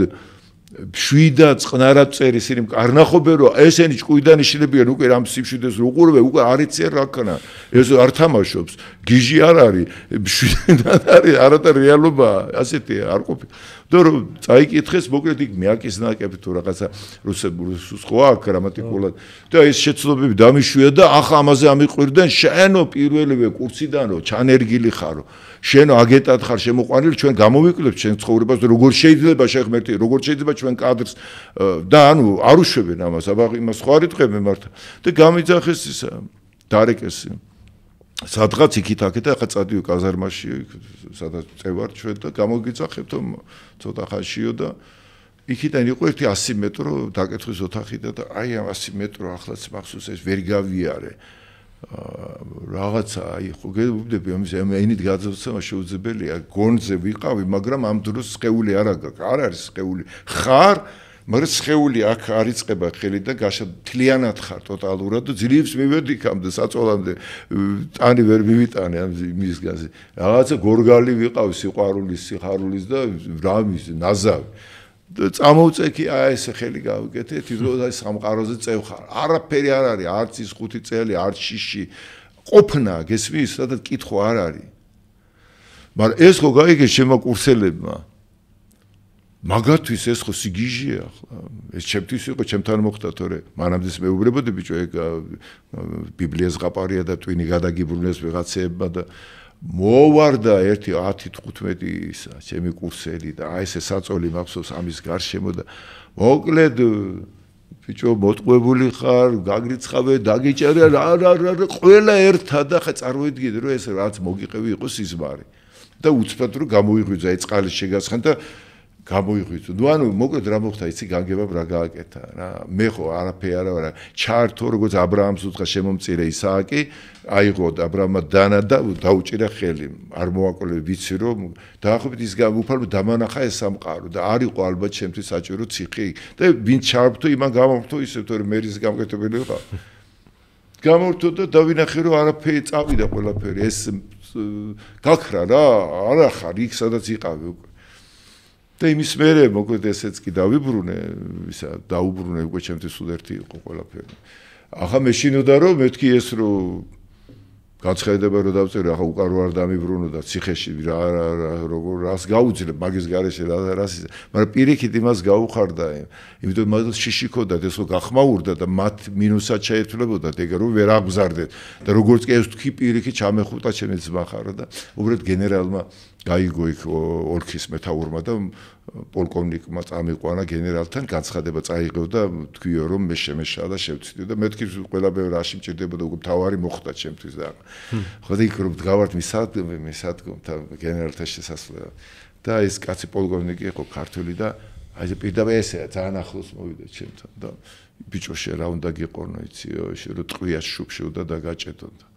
Speaker 1: შვიდა წყნარად წერის იმ კარნახობენ რომ ესენი ჭკუიდან იშლებიან უკვე რამ სიმშვიდეს რო უყურებ უკვე არ იციან რა ქნა ეს არ თამაშობს გიჟი არ არის შვიდად არის არადა რეალობა ასეთი არ ყოფილი და რომ წაიკითხეს მოკლედ იქ მეაკის ნაკები თუ რაღაცა რუსებს ხო აქ გრამატიკულად და ეს შეცდომები დამიშვია და ახლა ამაზე ამიყვირდნენ შენო პირველივე კურსიდანო ჩანერგილი ხარო შენო აგენტად ხარ შემოყვანილი ჩვენ გამოვიკვლებთ ჩვენ ცხოვრებას როგორ შეიძლება შეხმერთი როგორ შეიძლება ჩვენ კადრს და ანუ არ უშვებენ ამას აბა იმას ხო არ იტყვებენ მართა და გამიძახეს ისა დარეკეს სადღაც იქით აქეთ ახლა წადიო კაზარმაში სადაც წევარ ჩვენ და გამოგიძახებთ ცოტა ხანშიო და იქიდან იყო ერთი 100 მეტრო დაკეთხვის ოთახი და აი ამ 100 მეტრო ახლაც მახსოვს ეს ვერ გავიარე რაღაცა აი ხო გეუბნები ამის ენით გაძევცემა შეუძლებელია გონზე ვიყავი მაგრამ ამ დროს სხეული არ არის სხეული ხარ მაგრამ სხეული აქ არიწყება ხელი და თლიანად ხარ ტოტალურად და ძლივს მივედი იქამდე საწოლამდე ტანი ვერ მივიტანე ამ მის გაზე რაღაცა გორგალი ვიყავი სიხარულის და რამის ნაზავი წამოვწექი აი ეს ხელი გავიკეთე თვითონ აი სამყაროზე წევხარ არაფერი არ არის არც ის 5 წელი არც შიში ყოფნა გესმის სადაც კითხვა არ არის მაგრამ ეს ხო გაიგე შემო კურსელებმა მაგათვის ეს ხო სიგიჟეა ახლა ეს ჩემთვის იყო ჩემთან მოხდა თორე მანამდე მეუბრებოდი ბიჭო ეგ ბიბლიას ყაპარია და ტვინი გადაგიბრუნეს ვიღაცეებმა და მოვარდა ერთი 10-15 ისა ჩემი კურსელი და აი ესე საწოლი მახსოვს ამის გარშემო და მოკლედ ბიჭო მოტყვებული ხარ გაგრიცხავე დაგიჭერე რა ყველა ერთად და ხა წარმოიდგინე რომ ეს რაც მოგიყევი იყო სიზმარი და უცბად რომ გამოიღვიძა ეს წყალის შეგასხან და გამოიღვიძო. ნუ ანუ მოკლედ რა მოხდა იცი განგებამ რა გააკეთა რა. მე ხო არაფერი არა ვარ. ჩართო როგორც ა ブラ ამს უცხა შემომწირე ისააკი, აიღო ა ブラ მა დანა და დაუჭირა ხელი. არ მოაკოლე ვიცი რომ დაახლოებით ის უფალო დამანახა ეს სამყარო და არ იყო ალბათ ჩემთვის საჭირო ციხე და ვინ ჩარბთო იმან გამორთო ისე თორე მერის გამკეთებელი იყო. გამორთო და დავინახე რომ არაფერი წავიდა ყველაფერი ეს გაქრა რა არა ხარ იქ სადაც იყავი უკვე. და იმის მერე მოკლედ ესეც კი დავიბრუნე, ისა დაუბრუნე უკვე ჩემთვის უდერთი იყო ყველაფერი. ახლა მეშინოდა რომ მეთქი ეს რომ გაცხედება რომ დავწერე, ახლა უკან არ დამიბრუნო და ციხეში როგორ რას გაუძლებ მაგის გარეშე რას ისა. მაგრამ პირიქით იმას გაუხარდა, იმიტომ მაგას შიშიქოდა და ესო გახმაურდა და მათ მინუსად შეეთვლებოდა ეგ რომ ვერ აღგზარდეთ და როგორც კი ეს თქვი პირიქით ჩამეხუტა ჩემი ძმა ხარო და უბრალოდ გენერალმა გაიგო იქ ოლქის მეთაურმა და პოლკოვნიკმა წამიყვანა გენერალთან განცხადება წაიღო და თქვიო რომ მე შემეშა და შევცდიო და მეთქი ყველაფერი რაში მჭირდებოდა უკვე თავარი მოხდა ჩემთვის და ხო და იქ რომ დგავართ მისადგომთან გენერალთან შესასვლელად და ეს კაცი პოლკოვნიკი იყო ქართველი და აი პირდაპირ ესეა ძალიან ახლოს მოვიდა ჩემთან და ბიჭო შე რა უნდა გიყორნო იციო შე რომ ტყვიას შუბშევდა და გაჭედოდა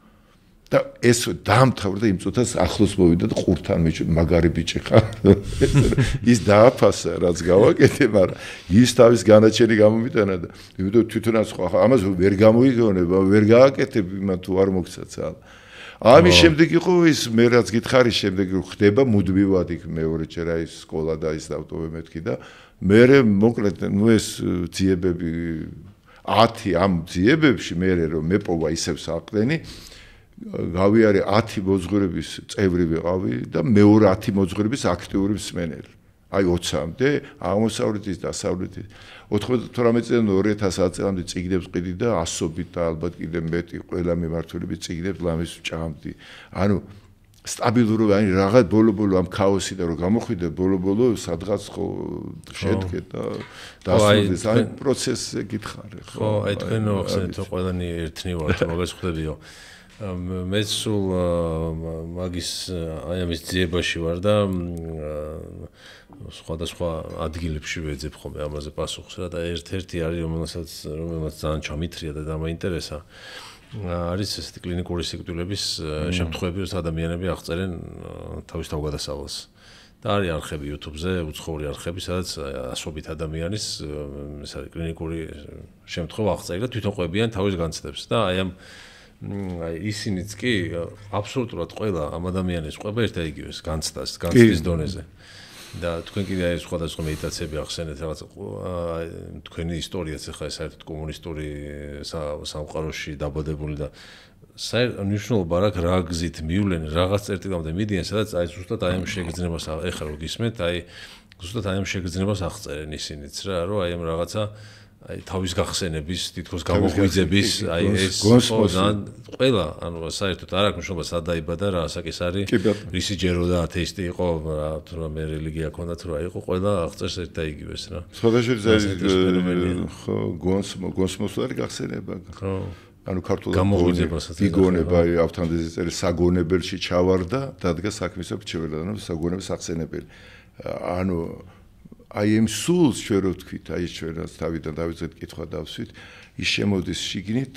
Speaker 1: და ეს დაამთავრდა იმ წუთას ახლოს მოვიდა და ყურთან მაგარი ბიჭი ხარ ის დააფასა რაც გავაკეთე მაგრამ ის თავის განაჩენი გამომიტანა და იმიტომ თვითონაც ხო ამას ვერ გამოიგონება ვერ გააკეთებ იმან თუ არ მოგცაცა ამის შემდეგ იყო ის მე რაც გითხარი შემდეგ რომ ხდება მუდმივად იქ მეორეჯერ აი სკოლა და ის დავტოვე მეთქი და მე მოკლედ ნუ ეს ძიებები 10 ამ ძიებებში მე რომ მეპოვა ისევ საყრენი გავიარე 10 მოძღვრების წევრი ვიყავი და მეორე 10 მოძღვრების აქტიური მსმენელი. აი 20-მდე აღმოსავლეთის დასავლეთის 98 წელიდან 2000 წელამდე წიგნებს ყიდი და ასობით და ალბათ კიდე მეტი ყველა მიმართულებით წიგნებს ლამის ვჭამდი. ანუ სტაბილური აი რაღაც ბოლო-ბოლო ამ ქაოსიდან რომ გამოხვიდე ბოლო-ბოლო სადღაც ხო შედგე და დასრულდეს აი პროცესზე გითხარი
Speaker 2: ხო აი თქვენ ახსენეთ ყველანი ერთნი ვართ მაგას ხვდებიო მეც სულ მაგის აი ამის ძიებაში ვარ და სხვადასხვა ადგილებში ვეძებ ხოლმე ამაზე პასუხს რა და ერთ-ერთი არის რომელსაც ძალიან ჩამithრია და დამაინტერესა არის ესეთი კლინიკური სიკვდილების შემთხვევები, რომ ადამიანები აღწერენ თავის თავგადასავალს. და არის არხები YouTube-ზე, უცხოური არხები, სადაც ასობით ადამიანის ეს არის კლინიკური შემთხვევა აღწერილი და თვითონ ყვებიან თავის განცდებს და აი ამ ისინიც კი აბსოლუტურად ყველა ამ ადამიანის ყვება ერთ და იგივეს განცდის დონეზე. და თქვენ კიდე აი სხვადასხვა მედიტაციები ახსენეთ რაღაც თქვენი ისტორიაც ახლა საერთოდ კომუნისტური სამყაროში დაბადებული და მნიშვნელობა რა რა გზით მივლენ რაღაც წერტილამდე მიდიან სადაც აი ზუსტად აი ამ შეგრძნებას ეხლა რო გისმენთ აი ზუსტად აი ამ შეგრძნებას აღწერენ ისინიც რა რომ აი ამ რაღაცა აი თავის გახსენების თითქოს გამოღვიძების აი ეს ყველა ანუ საერთოდ არ აქვს მნიშვნელობა სად დაიბადა რა ასაკის არის რისი ჯეროდა ათეისტი იყო რა თუ მე რელიგია ქონდა თუ რა იყო ყველა აღწერს ერთ და იგივეს რა
Speaker 1: სხვადასხვა ხო გონსმოსვარი გახსენება ხო ანუ ქართულად იგონება ავთანდეზე წერილ საგონებელში ჩავარდა დადგა საქმისა რჩეველად ანუ საგონების ახსენებელი ანუ აი იმ სულს ჩვენ რო ვთქვით აი ჩვენ რაც თავიდან დავიწყეთ კითხვა დავსვით ის შემოდის შიგნით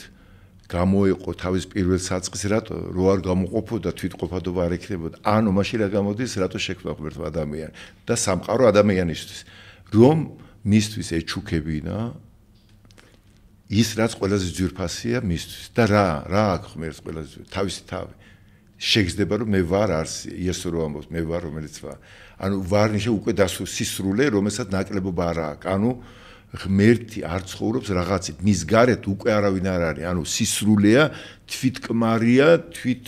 Speaker 1: გამოიყო თავის პირველ საწყის რატო რო არ გამოყოფოდა თვითყოფადობა არ ექნებოდა ანუ მაშინ რა გამოდის რატო შექმნა ღმერთმა ადამიანი და სამყარო ადამიანისთვის რომ მისთვის ეჩუქებინა ის რაც ყველაზე ძვირფასია მისთვის და რა აქვს ღმერთს ყველაზე თავისი თავი შეგზდება რომ მე ვარ არსი იესო რო ამბობს მე ვარ რომელიც ვარ ანუ ვარ ნიშნავს უკვე დასულ სისრულე რომელსაც ნაკლებობა არ აქვს ანუ ღმერთი არ ცხოვრობს რაღაცით მის გარეთ უკვე არავინ არ არის ანუ სისრულეა თვითკმარია თვით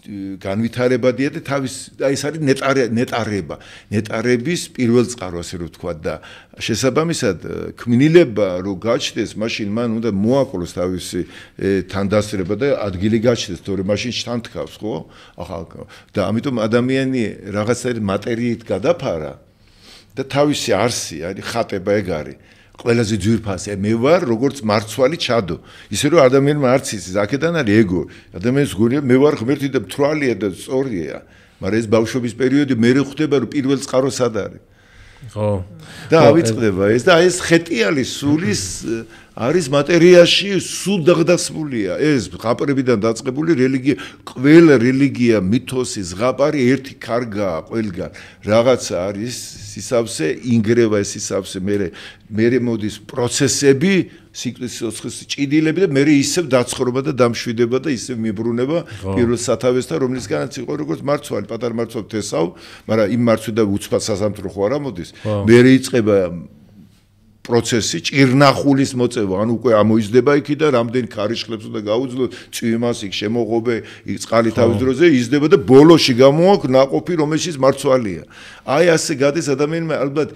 Speaker 1: განვითარებადია და თავის აი ეს არის ნეტარების პირველ წყარო ასე რომ ვთქვა და შესაბამისად ქმნილება რო გაჩნდეს მაშინ მან უნდა მოაკლოს თავისი თანდასწრება და ადგილი გაჩნდეს თორე მაშინ შთანთქავს ხო ახლა და ამიტომ ადამიანი რაღაცა მატერიით გადაფარა და თავისი არსი არის ხატება ეგ არის ყველაზე ძვირფასია მე ვარ როგორც მარცვალი ჩადო ისე რომ ადამიანმა არც იცის აქედან არის ეგო ადამიანს გონია მე ვარ ღმერთი და მთვრალია და სწორია მაგრამ ეს ბავშვობის პერიოდი მე ხვდება რომ პირველ წყარო სად არის ხო და ავიწყდება ეს და ეს ხეტიალი სულის არის მატერიაში სულ დაღდასმულია ეს ზღაპრებიდან დაწყებული რელიგია ყველა რელიგია მითოსი ზღაპარი ერთი კარგაა ყველგან რაღაცა არის სისავსე ინგრევა ეს სისავსე მე მოდის პროცესები სიკვდილის სიცხის ჭიდილები და მე ისევ დაცხრობა და დამშვიდება და ისევ მიბრუნება პირველ სათავესთან რომლისგანაც იყო როგორც მარცვალი პატარ მარცვალ თესავ მაგრამ იმ მარცვიდა უცბად საზამთრო ხო არა მოდის მე იწყება პროცესი ჭირნახულის მოწევა ანუ უკვე ამოიზრდება იქიდან რამდენი ქარიშხლებს უნდა გაუძლოთ წვიმას იქ შემოღობე იქ წყალი თავის დროზე იზრდება და ბოლოში გამოაქვს ნაყოფი რომელშიც მარცვალია აი ასე გადის ადამიანმა ალბათ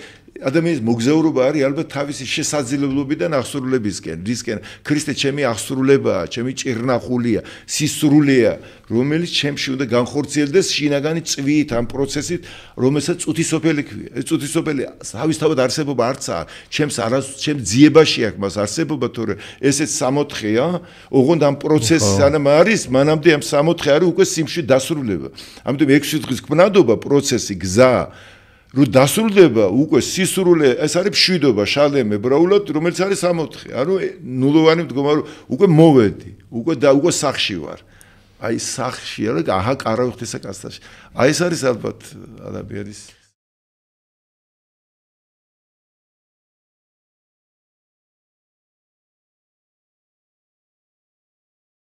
Speaker 1: ადამიანის მოგზაურობა არის ალბათ თავისი შესაძლებლობიდან აღსრულებისკენ რისკენ ქრისტე ჩემი აღსრულებაა ჩემი ჭირნახულია სისრულეა რომელიც ჩემში უნდა განხორციელდეს შინაგანი წვით ამ პროცესით რომელსაც წუთისოფელი ქვია ეს წუთისოფელი თავისთავად არსებობა არცაა ჩემ ძიებაში აქვს მას არსებობა თორე ესეც 64-ია ოღონდ ამ პროცესს სანამ არის მანამდე ამ 64 არის უკვე სიმში დასრულება ამიტომ 6 დღის ქმნადობა პროცესი გზა რო დასრულდება უკვე სისრულე ეს არის მშვიდობა შალემე ბრაულად რომელიც არის 64 ანუ ნულოვანი მდგომარეობა უკვე მოვედი უკვე სახში ვარ აი სახში არა აჰა კარავხთესა კასტაში აი ეს არის ალბათ ადამიანის